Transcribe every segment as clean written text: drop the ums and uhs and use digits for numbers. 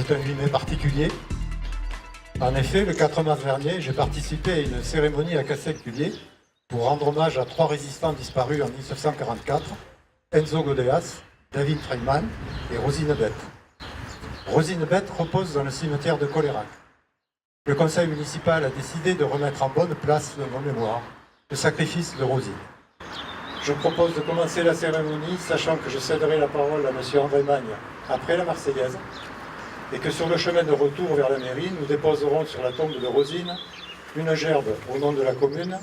c'est un 8 mai particulier. En effet, le 4 mars dernier, j'ai participé à une cérémonie à Cassec-Culier pour rendre hommage à 3 résistants disparus en 1944, Enzo Godeas, David Freiman et Rosine Beth. Rosine Beth repose dans le cimetière de Colérac. Le conseil municipal a décidé de remettre en bonne place de mon mémoire le sacrifice de Rosine. Je propose de commencer la cérémonie, sachant que je céderai la parole à M. André Magne après la Marseillaise, et que sur le chemin de retour vers la mairie, nous déposerons sur la tombe de Rosine une gerbe au nom de la commune,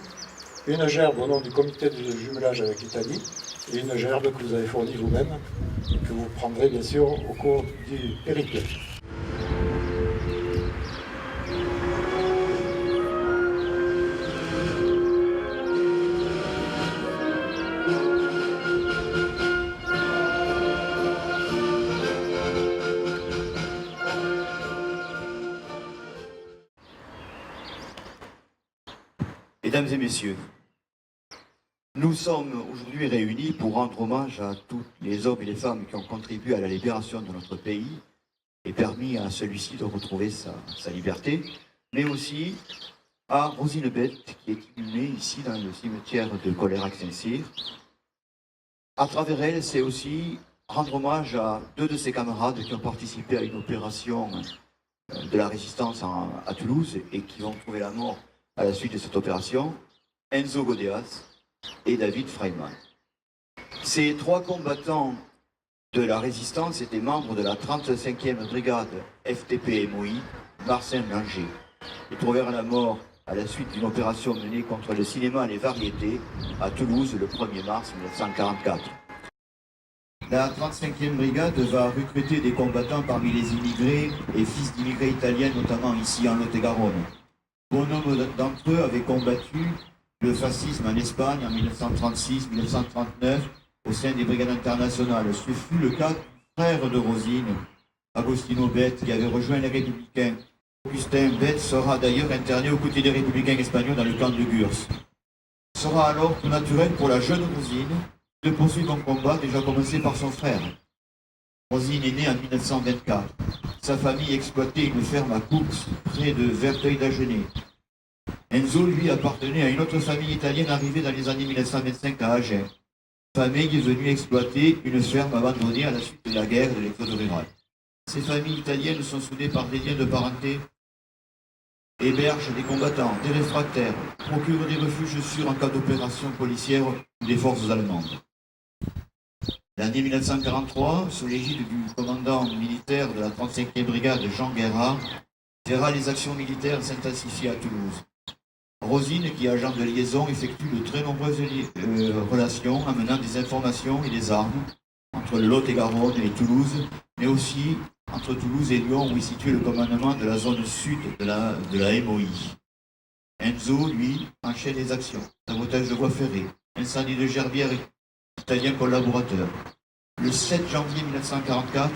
une gerbe au nom du comité de jumelage avec l'Italie, et une gerbe que vous avez fournie vous-même, que vous prendrez bien sûr au cours du périple. Mesdames et messieurs, nous sommes aujourd'hui réunis pour rendre hommage à tous les hommes et les femmes qui ont contribué à la libération de notre pays et permis à celui-ci de retrouver sa liberté, mais aussi à Rosine Beth qui est inhumée ici dans le cimetière de Colérac-Saint-Cyr. À travers elle, c'est aussi rendre hommage à 2 de ses camarades qui ont participé à une opération de la résistance à Toulouse et qui vont trouver la mort à la suite de cette opération, Enzo Godeas et David Freiman. Ces 3 combattants de la résistance étaient membres de la 35e brigade FTP-MOI Marseille-Angers. Ils trouvèrent la mort à la suite d'une opération menée contre le cinéma et les variétés à Toulouse le 1er mars 1944. La 35e brigade va recruter des combattants parmi les immigrés et fils d'immigrés italiens, notamment ici en Lot-et-Garonne. Bon nombre d'entre eux avaient combattu le fascisme en Espagne en 1936-1939 au sein des brigades internationales. Ce fut le cas du frère de Rosine, Agostino Beth, qui avait rejoint les Républicains. Augustin Beth sera d'ailleurs interné aux côtés des Républicains espagnols dans le camp de Gurs. Il sera alors tout naturel pour la jeune Rosine de poursuivre un combat déjà commencé par son frère. Rosine est née en 1924. Sa famille exploitait une ferme à Coux, près de Verteuil-d'Agenais. Enzo, lui, appartenait à une autre famille italienne arrivée dans les années 1925 à Agen. Famille est venue exploiter une ferme abandonnée à la suite de la guerre et de l'exode rural. Ces familles italiennes sont soudées par des liens de parenté, hébergent des combattants, des réfractaires, procurent des refuges sûrs en cas d'opération policière ou des forces allemandes. L'année 1943, sous l'égide du commandant militaire de la 35e brigade, Jean Guérard, verra les actions militaires s'intensifier à Toulouse. Rosine, qui est agent de liaison, effectue de très nombreuses relations, amenant des informations et des armes entre le Lot-et-Garonne et Toulouse, mais aussi entre Toulouse et Lyon, où est situé le commandement de la zone sud de la MOI. Enzo, lui, enchaîne les actions. Sabotage de voies ferrées, incendie de gerbières italiens collaborateurs. Le 7 janvier 1944,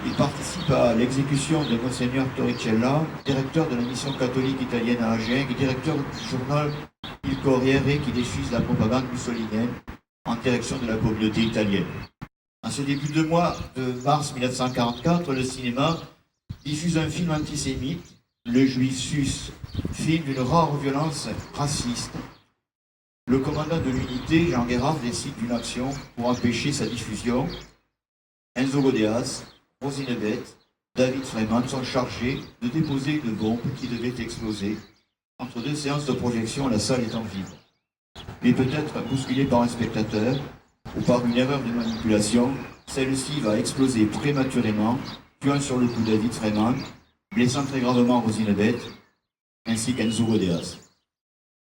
il participe à l'exécution de Monseigneur Torricella, directeur de la mission catholique italienne à Agen et directeur du journal Il Corriere qui diffuse la propagande mussolinienne en direction de la communauté italienne. En ce début de mois de mars 1944, le cinéma diffuse un film antisémite, Le Juif Sus, film d'une rare violence raciste. Le commandant de l'unité, Jean Guérard, décide d'une action pour empêcher sa diffusion. Enzo Godeas, Rosine Beth, David Freiman sont chargés de déposer une bombe qui devait exploser. Entre 2 séances de projection, la salle étant vide. Mais peut-être bousculée par un spectateur ou par une erreur de manipulation, celle-ci va exploser prématurément, tuant sur le coup David Freiman, blessant très gravement Rosine Beth, ainsi qu'Enzo Godeas.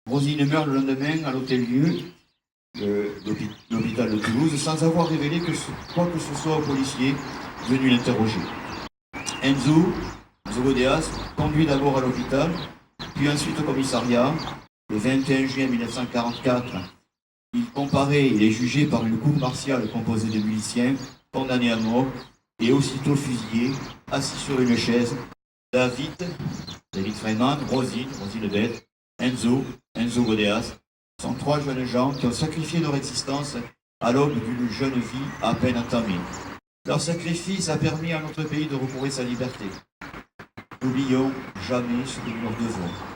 Rosine meurt le lendemain à l'hôtel-lieu, l'hôpital de Toulouse, sans avoir révélé quoi que ce soit aux policiers venus l'interroger. Enzo Godeas conduit d'abord à l'hôpital, puis ensuite au commissariat. Le 21 juin 1944, il comparaît et est jugé par une cour martiale composée de miliciens, condamné à mort, et aussitôt fusillé, assis sur une chaise. David Freiman, Rosine Beth, Enzo Godeas, sont 3 jeunes gens qui ont sacrifié leur existence à l'aube d'une jeune vie à peine entamée. Leur sacrifice a permis à notre pays de recouvrer sa liberté. N'oublions jamais ce que nous leur devons.